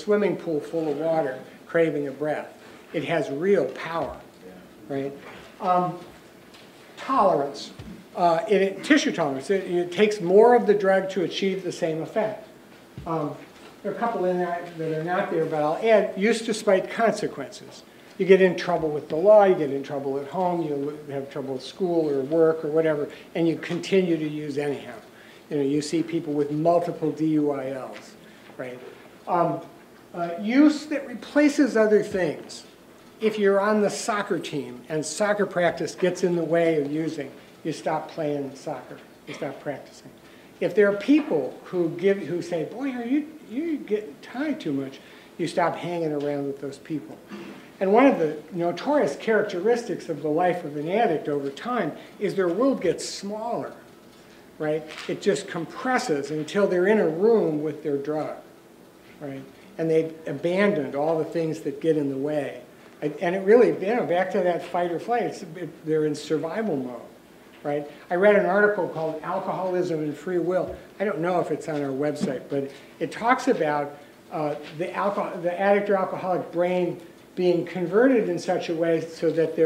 swimming pool full of water, craving a breath. It has real power, right? Tolerance. Tissue tolerance. It takes more of the drug to achieve the same effect. There are a couple in there that are not there, but I'll add use despite consequences. You get in trouble with the law, you get in trouble at home, you have trouble at school or work or whatever, and you continue to use anyhow. You see people with multiple DUILs, right? Use that replaces other things. If you're on the soccer team and soccer practice gets in the way of using, you stop playing soccer, you stop practicing. If there are people who say, boy, you get tied too much, you stop hanging around with those people. And one of the notorious characteristics of the life of an addict over time is their world gets smaller, right? It just compresses until they're in a room with their drug, right? And they've abandoned all the things that get in the way. And it really, back to that fight or flight, they're in survival mode, right? I read an article called Alcoholism and Free Will. I don't know if it's on our website, but it talks about the addict or alcoholic brain being converted in such a way so that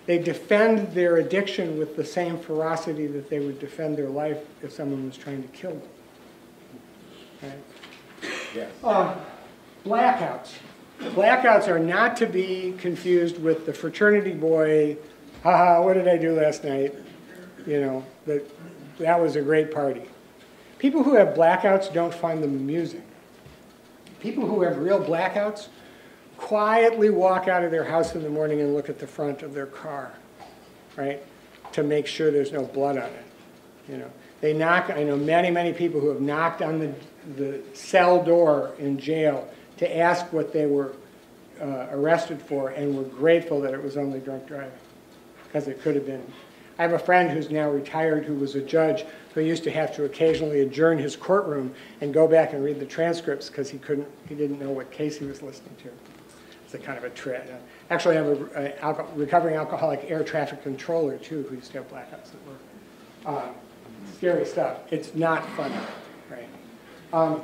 they defend their addiction with the same ferocity that they would defend their life if someone was trying to kill them. Right? Yeah. Blackouts. Blackouts are not to be confused with the fraternity boy, haha, what did I do last night? That was a great party. People who have blackouts don't find them amusing. People who have real blackouts quietly walk out of their house in the morning and look at the front of their car, right, to make sure there's no blood on it. They knock. I know many people who have knocked on the cell door in jail to ask what they were arrested for, and were grateful that it was only drunk driving, because it could have been. I have a friend who's now retired who was a judge who used to have to occasionally adjourn his courtroom and go back and read the transcripts because he didn't know what case he was listening to. It's a kind of a trick. Actually, I have a recovering alcoholic air traffic controller, too, who used to have blackouts at work. Scary stuff. It's not funny, right?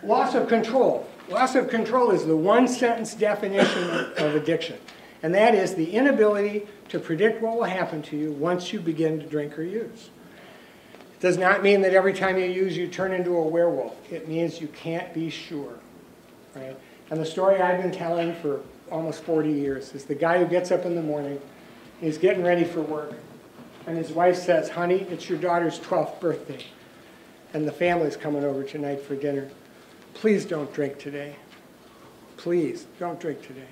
Loss of control. Loss of control is the one-sentence definition of addiction. And that is the inability to predict what will happen to you once you begin to drink or use. It does not mean that every time you use, you turn into a werewolf. It means you can't be sure, right? And the story I've been telling for almost 40 years is the guy who gets up in the morning, he's getting ready for work, and his wife says, honey, it's your daughter's 12th birthday, and the family's coming over tonight for dinner. Please don't drink today. Please, don't drink today.